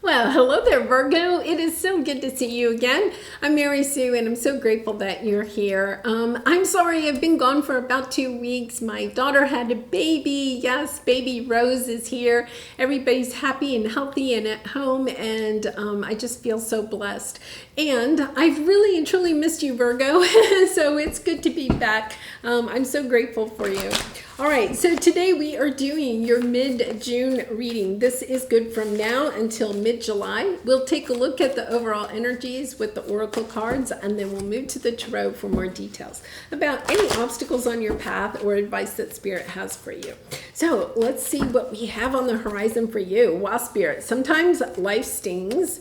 Well, hello there, Virgo. It is so good to see you again. I'm Mary Sue, and I'm so grateful that you're here. I'm sorry I've been gone for about 2 weeks. My daughter had a baby. Yes, baby Rose is here. Everybody's happy and healthy and at home, and I just feel so blessed. And I've really and truly missed you, Virgo, so it's good to be back. I'm so grateful for you. All right, so today we are doing your mid-June reading. This is good from now until mid-July. We'll take a look at the overall energies with the oracle cards, and then we'll move to the tarot for more details about any obstacles on your path or advice that Spirit has for you. So let's see what we have on the horizon for you. Wow, Spirit, sometimes life stings,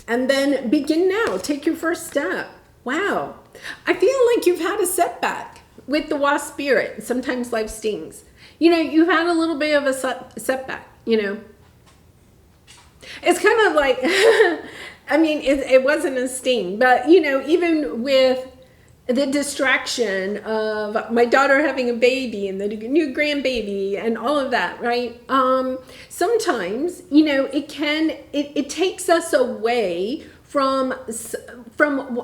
and then begin now. Take your first step. Wow, I feel like you've had a setback with the Wasp Spirit. Sometimes life stings. You know, you've had a little bit of a setback, you know. It's kind of like, I mean, it wasn't a sting, but, you know, even with the distraction of my daughter having a baby and the new grandbaby and all of that, right? Sometimes, you know, it takes us away from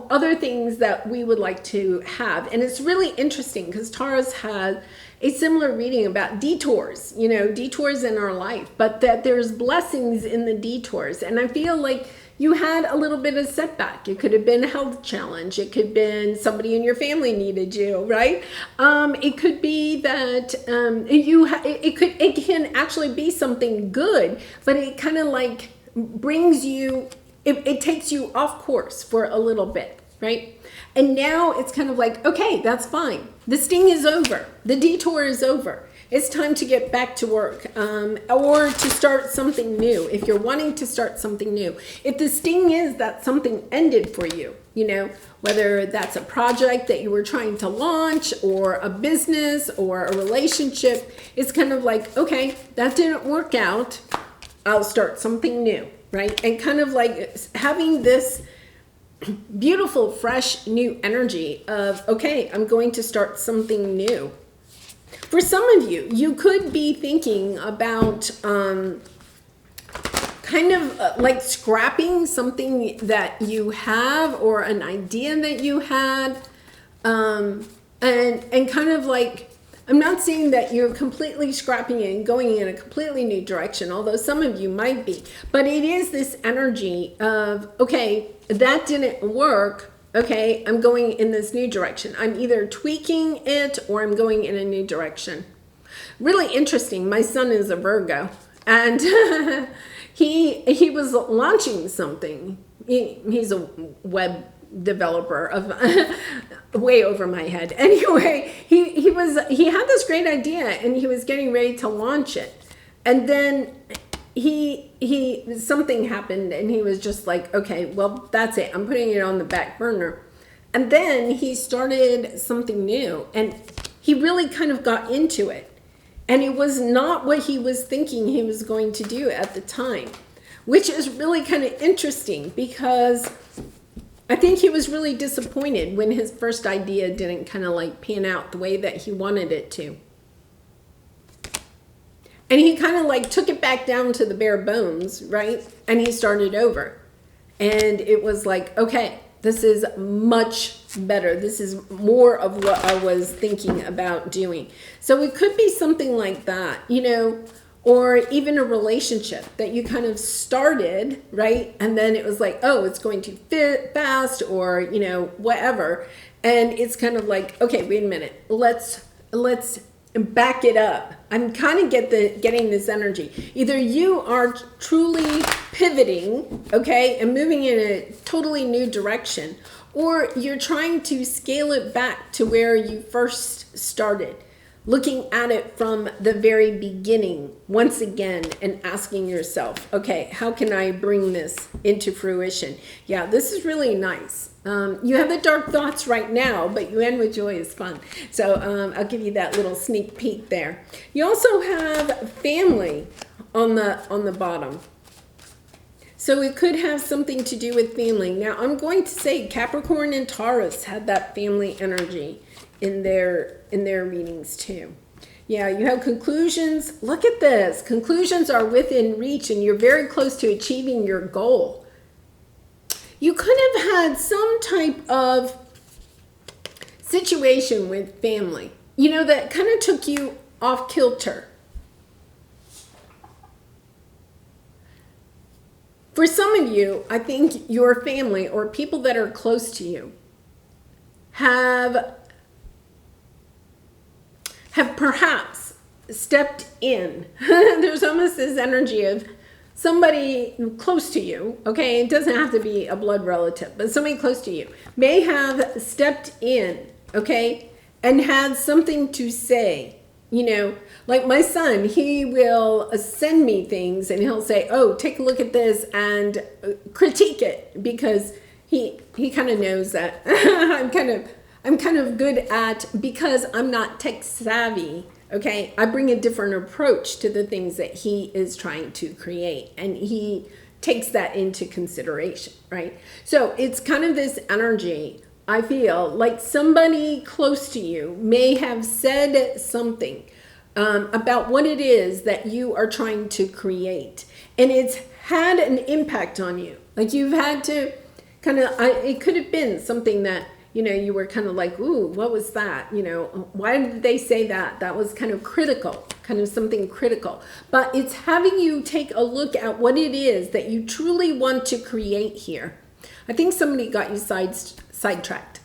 other things that we would like to have. And it's really interesting because Taurus had a similar reading about detours, you know, detours in our life, but that there's blessings in the detours. And I feel like you had a little bit of setback. It could have been a health challenge. It could have been somebody in your family needed you, right? It could be that it can actually be something good, but it kind of like brings you, it takes you off course for a little bit, right? And now it's kind of like, okay, that's fine. The sting is over. The detour is over. It's time to get back to work, or to start something new. If you're wanting to start something new, if the sting is that something ended for you, you know, whether that's a project that you were trying to launch or a business or a relationship, it's kind of like, okay, that didn't work out. I'll start something new. Right? And kind of like having this beautiful, fresh, new energy of, okay, I'm going to start something new. For some of you, you could be thinking about kind of like scrapping something that you have or an idea that you had, and kind of like, I'm not saying that you're completely scrapping it and going in a completely new direction, although some of you might be. But it is this energy of, okay, that didn't work. Okay, I'm going in this new direction. I'm either tweaking it or I'm going in a new direction. Really interesting. My son is a Virgo, and he was launching something. He's a web developer of way over my head. Anyway, he had this great idea and he was getting ready to launch it, and then something happened and he was just like, okay, well, that's it, I'm putting it on the back burner. And then he started something new and he really kind of got into it, and it was not what he was thinking he was going to do at the time, which is really kind of interesting because I think he was really disappointed when his first idea didn't kind of like pan out the way that he wanted it to. And he kind of like took it back down to the bare bones, right? And he started over. And it was like, okay, this is much better. This is more of what I was thinking about doing. So it could be something like that, you know, or even a relationship that you kind of started, right? And then it was like, oh, it's going too fast, or, you know, whatever. And it's kind of like, okay, wait a minute. Let's back it up. I'm kind of getting this energy. Either you are truly pivoting, okay, and moving in a totally new direction, or you're trying to scale it back to where you first started. Looking at it from the very beginning once again and asking yourself, okay, how can I bring this into fruition? Yeah, this is really nice. You have the dark thoughts right now, but you end with joy is fun. So I'll give you that little sneak peek there. You also have family on the bottom. So it could have something to do with family. Now I'm going to say Capricorn and Taurus had that family energy in their readings too. Yeah, you have conclusions. Look at this. Conclusions are within reach and you're very close to achieving your goal. You could have had some type of situation with family, that kind of took you off kilter. For some of you, I think your family or people that are close to you have perhaps stepped in. There's almost this energy of somebody close to you, okay? It doesn't have to be a blood relative, but somebody close to you may have stepped in, okay, and had something to say. Like my son, he will send me things and he'll say, oh, take a look at this and critique it, because he kind of knows that I'm kind of good at, because I'm not tech savvy, okay, I bring a different approach to the things that he is trying to create, and he takes that into consideration, right? So it's kind of this energy. I feel like somebody close to you may have said something about what it is that you are trying to create, and it's had an impact on you. Like you've had to it could have been something that, you were kind of like, ooh, what was that? Why did they say that? That was kind of critical, kind of something critical. But it's having you take a look at what it is that you truly want to create here. I think somebody got you sidetracked.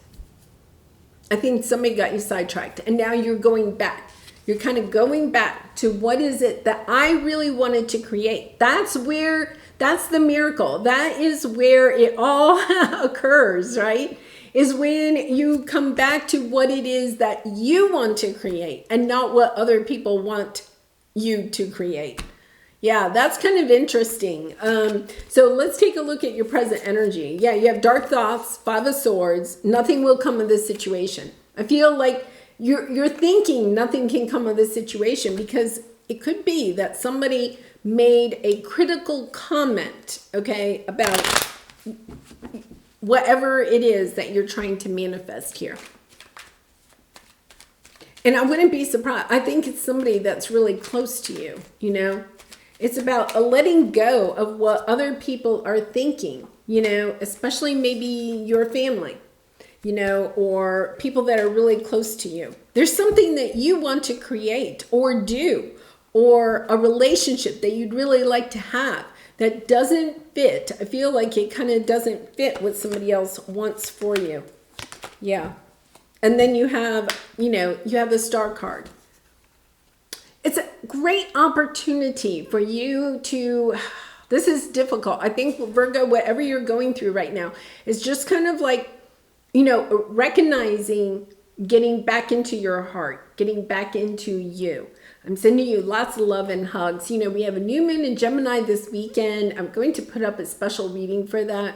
I think somebody got you sidetracked, and now you're going back. You're kind of going back to what is it that I really wanted to create. That's the miracle. That is where it all occurs, right? Is when you come back to what it is that you want to create and not what other people want you to create. Yeah, that's kind of interesting. So let's take a look at your present energy. Yeah, you have dark thoughts, 5 of Swords. Nothing will come of this situation. I feel like you're thinking nothing can come of this situation, because it could be that somebody made a critical comment, okay, about whatever it is that you're trying to manifest here. And I wouldn't be surprised. I think it's somebody that's really close to you, It's about a letting go of what other people are thinking, especially maybe your family, or people that are really close to you. There's something that you want to create or do, or a relationship that you'd really like to have that doesn't fit. I feel like it kind of doesn't fit what somebody else wants for you. Yeah. And then you have the Star card. It's a great opportunity for you to, this is difficult. I think Virgo, whatever you're going through right now is just kind of like, recognizing, getting back into your heart, getting back into you. I'm sending you lots of love and hugs. We have a new moon in Gemini this weekend. I'm going to put up a special reading for that.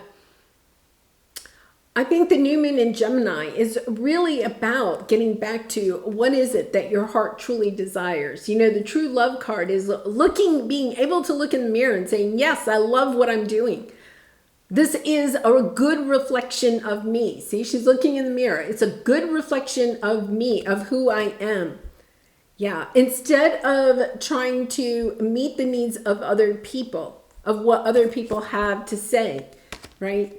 I think the new moon in Gemini is really about getting back to what is it that your heart truly desires. The true love card is being able to look in the mirror and saying, yes, I love what I'm doing. This is a good reflection of me. See, she's looking in the mirror. It's a good reflection of me, of who I am. Yeah, instead of trying to meet the needs of other people, of what other people have to say, right?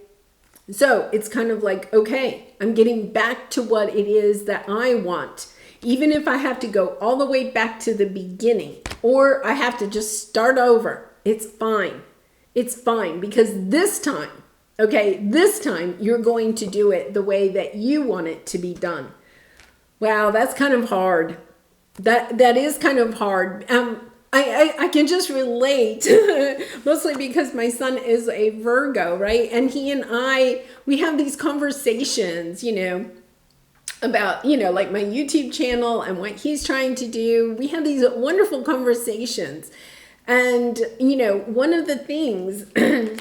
So it's kind of like, okay, I'm getting back to what it is that I want. Even if I have to go all the way back to the beginning, or I have to just start over, it's fine. It's fine, because this time you're going to do it the way that you want it to be done. Wow, that's kind of hard. That is kind of hard. I can just relate, mostly because my son is a Virgo, right? And he and we have these conversations, about, like my YouTube channel and what he's trying to do. We have these wonderful conversations. And, one of the things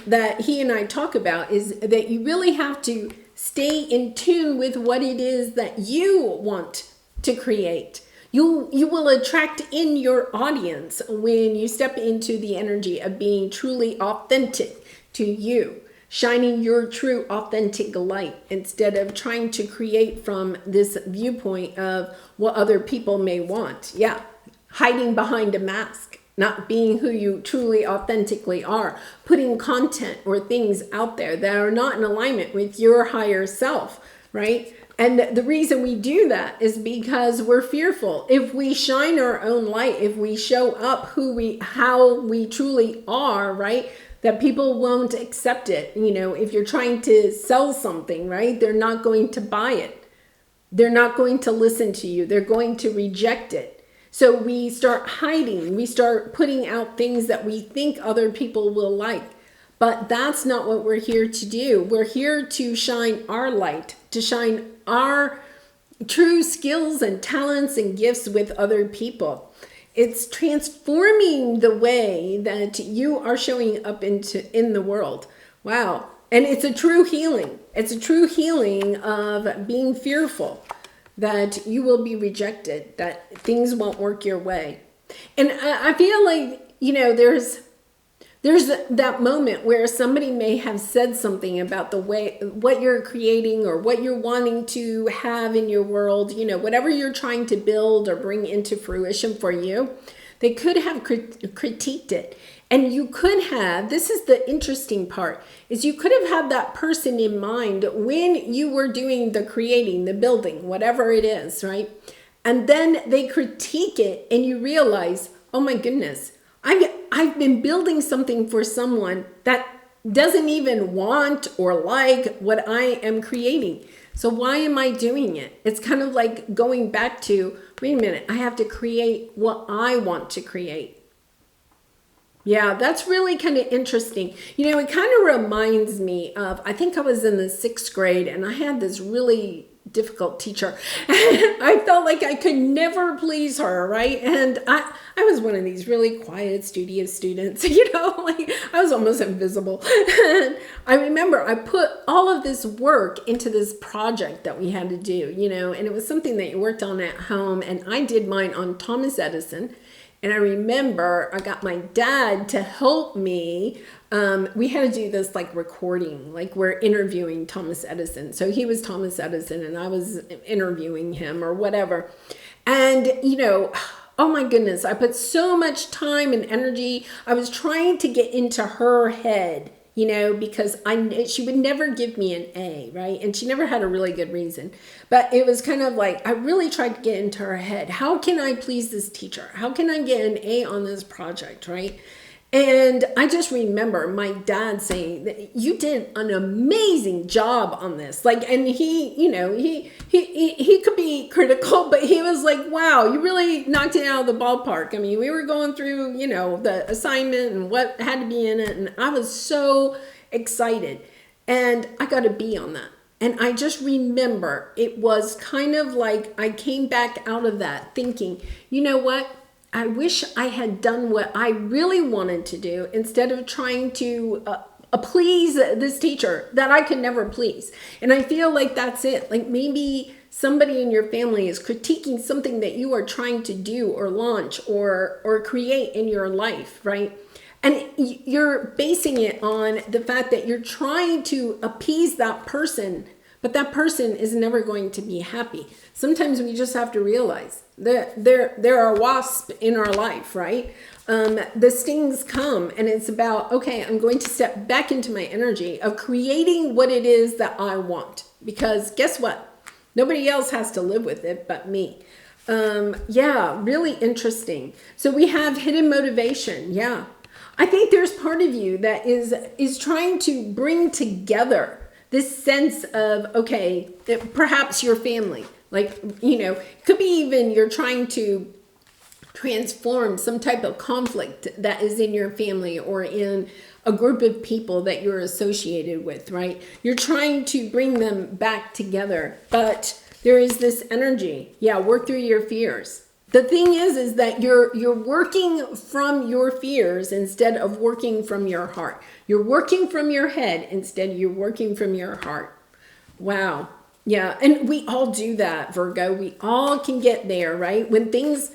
that he and I talk about is that you really have to stay in tune with what it is that you want to create. You will attract in your audience when you step into the energy of being truly authentic to you, shining your true authentic light instead of trying to create from this viewpoint of what other people may want. Yeah, hiding behind a mask, not being who you truly authentically are, putting content or things out there that are not in alignment with your higher self, right? And the reason we do that is because we're fearful. If we shine our own light, if we show up how we truly are, right? That people won't accept it. You know, if you're trying to sell something, right? They're not going to buy it. They're not going to listen to you. They're going to reject it. So we start hiding. We start putting out things that we think other people will like. But that's not what we're here to do. We're here to shine our light, to shine our true skills and talents and gifts with other people. It's transforming the way that you are showing up in the world. Wow. And it's a true healing. It's a true healing of being fearful that you will be rejected, that things won't work your way. And I feel like, you know, there's that moment where somebody may have said something about the way, what you're creating or what you're wanting to have in your world, you know, whatever you're trying to build or bring into fruition for you, they could have critiqued it. And you could have, this is the interesting part, is you could have had that person in mind when you were doing the creating, the building, whatever it is, right? And then they critique it and you realize, oh my goodness, I've been building something for someone that doesn't even want or like what I am creating. So why am I doing it? It's kind of like going back to, wait a minute, I have to create what I want to create. Yeah, that's really kind of interesting. You know, it kind of reminds me of, I think I was in the 6th grade and I had this really difficult teacher. I felt like I could never please her, right? And I was one of these really quiet, studious students, you know, like I was almost invisible. And I remember I put all of this work into this project that we had to do, you know, and it was something that you worked on at home. And I did mine on Thomas Edison. And I remember I got my dad to help me. We had to do this like recording, like we're interviewing Thomas Edison. So he was Thomas Edison and I was interviewing him or whatever. And, you know, oh my goodness, I put so much time and energy. I was trying to get into her head, you know, because she would never give me an A, right? And she never had a really good reason. But it was kind of like, I really tried to get into her head. How can I please this teacher? How can I get an A on this project, right? And I just remember my dad saying that you did an amazing job on this. Like, and he, you know, he could be critical, but he was like, wow, you really knocked it out of the ballpark. I mean, we were going through, you know, the assignment and what had to be in it. And I was so excited and I got a B on that. And I just remember it was kind of like I came back out of that thinking, you know what? I wish I had done what I really wanted to do instead of trying to please this teacher that I could never please. And I feel like that's it. Like maybe somebody in your family is critiquing something that you are trying to do or launch or create in your life, right? And you're basing it on the fact that you're trying to appease that person, but that person is never going to be happy. Sometimes we just have to realize that there are wasps in our life, right? The stings come and it's about, okay, I'm going to step back into my energy of creating what it is that I want. Because guess what? Nobody else has to live with it but me. Yeah, really interesting. So we have hidden motivation. Yeah. I think there's part of you that is trying to bring together this sense of, okay, perhaps your family, like, you know, could be even you're trying to transform some type of conflict that is in your family or in a group of people that you're associated with, right? You're trying to bring them back together, but there is this energy. Yeah, work through your fears. The thing is that you're working from your fears instead of working from your heart. You're working from your head instead you're working from your heart. Wow. Yeah, and we all do that, Virgo. We all can get there, right? When things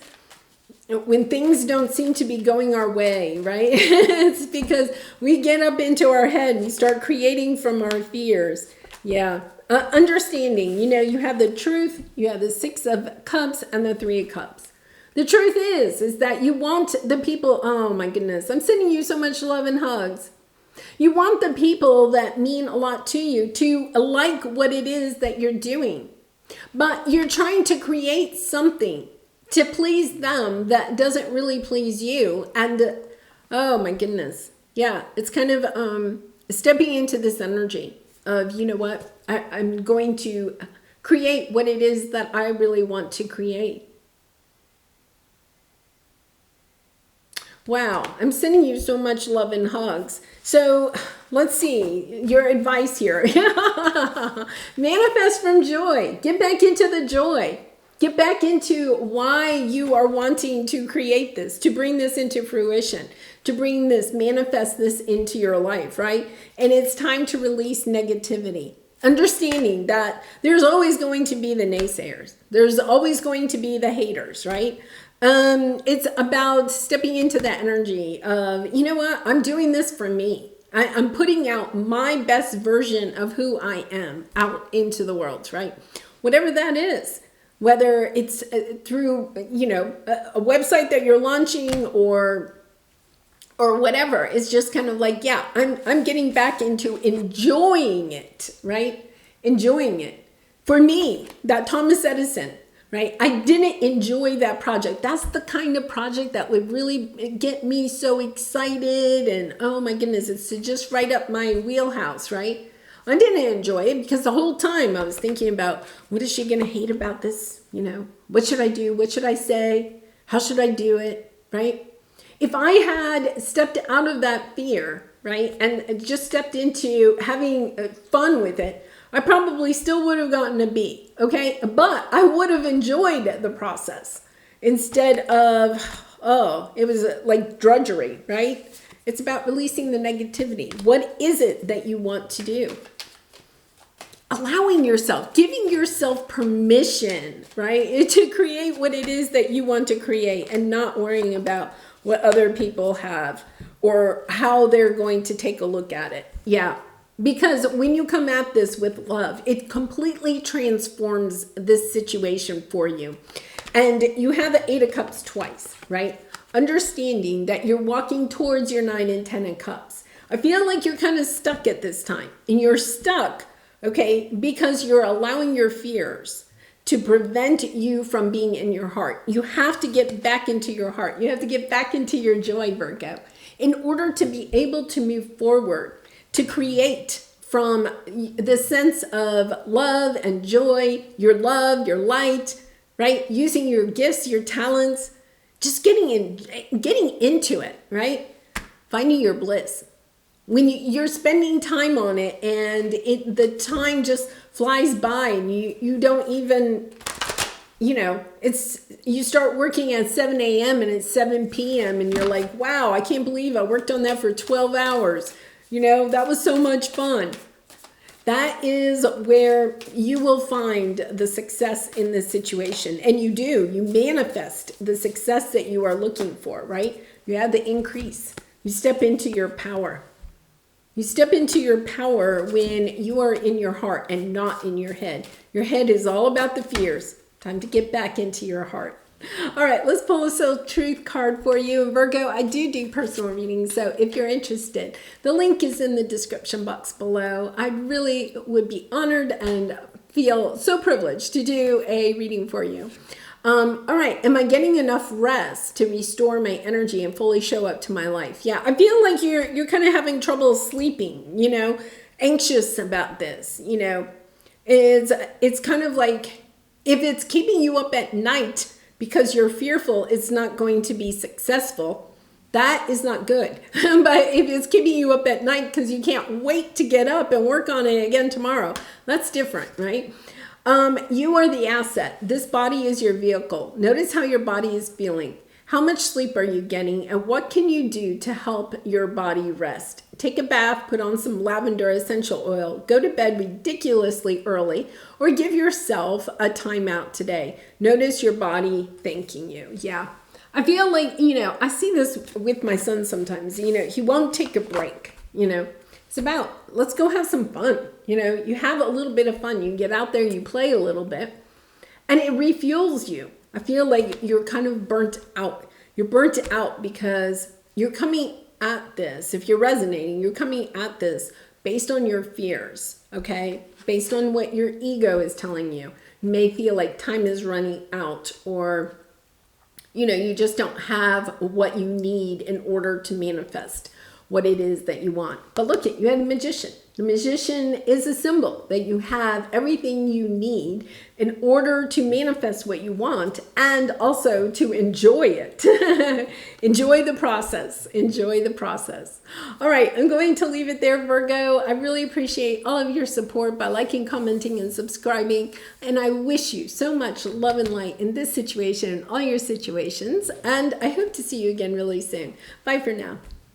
don't seem to be going our way, right? It's because we get up into our head and we start creating from our fears. Yeah. Understanding, you know, you have the truth, you have the 6 of Cups and the 3 of Cups. The truth is that you want the people, oh my goodness, I'm sending you so much love and hugs. You want the people that mean a lot to you to like what it is that you're doing. But you're trying to create something to please them that doesn't really please you. And oh my goodness. Yeah, it's kind of stepping into this energy of, you know what, I'm going to create what it is that I really want to create. Wow, I'm sending you so much love and hugs. So let's see your advice here. Manifest from joy. Get back into the joy. Get back into why you are wanting to create this, to bring this into fruition, to bring this, manifest this into your life, right? And it's time to release negativity. Understanding that there's always going to be the naysayers. There's always going to be the haters, right? It's about stepping into that energy of, you know what, I'm doing this for me. I'm putting out my best version of who I am out into the world, right? Whatever that is, whether it's through, you know, a website that you're launching or whatever. It's just kind of like, yeah, I'm getting back into enjoying it, right? Enjoying it. For me, that Thomas Edison, right? I didn't enjoy that project. That's the kind of project that would really get me so excited. And oh my goodness, it's just right up my wheelhouse, right? I didn't enjoy it because the whole time I was thinking about, what is she going to hate about this? You know, what should I do? What should I say? How should I do it? Right? If I had stepped out of that fear, right, and just stepped into having fun with it, I probably still would have gotten a B, okay? But I would have enjoyed the process instead of, oh, it was like drudgery, right? It's about releasing the negativity. What is it that you want to do? Allowing yourself, giving yourself permission, right, to create what it is that you want to create and not worrying about what other people have or how they're going to take a look at it. Yeah. Because when you come at this with love, it completely transforms this situation for you. And you have the 8 of Cups twice, right? Understanding that you're walking towards your 9 and 10 of Cups. I feel like you're kind of stuck at this time. And you're stuck, okay, because you're allowing your fears to prevent you from being in your heart. You have to get back into your heart. You have to get back into your joy, Virgo, in order to be able to move forward, to create from the sense of love and joy, your love, your light, right? Using your gifts, your talents, just getting into it, right? Finding your bliss. When you're spending time on it and the time just flies by and you don't even, you know, you start working at 7 a.m. and it's 7 p.m. and you're like, wow, I can't believe I worked on that for 12 hours. You know, that was so much fun. That is where you will find the success in this situation. And you manifest the success that you are looking for, right? You have the increase. You step into your power. You step into your power when you are in your heart and not in your head. Your head is all about the fears. Time to get back into your heart. All right, let's pull a Soul Truth card for you. Virgo, I do personal readings, so if you're interested, the link is in the description box below. I really would be honored and feel so privileged to do a reading for you. All right, am I getting enough rest to restore my energy and fully show up to my life? Yeah, I feel like you're kind of having trouble sleeping, you know, anxious about this, you know. It's kind of like if it's keeping you up at night because you're fearful it's not going to be successful, that is not good. But if it's keeping you up at night because you can't wait to get up and work on it again tomorrow, that's different, right? You are the asset. This body is your vehicle. Notice how your body is feeling. How much sleep are you getting and what can you do to help your body rest? Take a bath, put on some lavender essential oil, go to bed ridiculously early, or give yourself a timeout today. Notice your body thanking you. Yeah. I feel like, you know, I see this with my son sometimes, you know, he won't take a break, you know. It's about, let's go have some fun. You know, you have a little bit of fun. You get out there, you play a little bit, and it refuels you. I feel like you're kind of burnt out. You're burnt out because you're coming at this. If you're resonating, you're coming at this based on your fears, okay? Based on what your ego is telling you. You may feel like time is running out, or you just don't have what you need in order to manifest what it is that you want. But look at, you had a magician. The magician is a symbol that you have everything you need in order to manifest what you want, and also to enjoy it. Enjoy the process. Enjoy the process. All right, I'm going to leave it there, Virgo. I really appreciate all of your support by liking, commenting, and subscribing. And I wish you so much love and light in this situation and all your situations. And I hope to see you again really soon. Bye for now.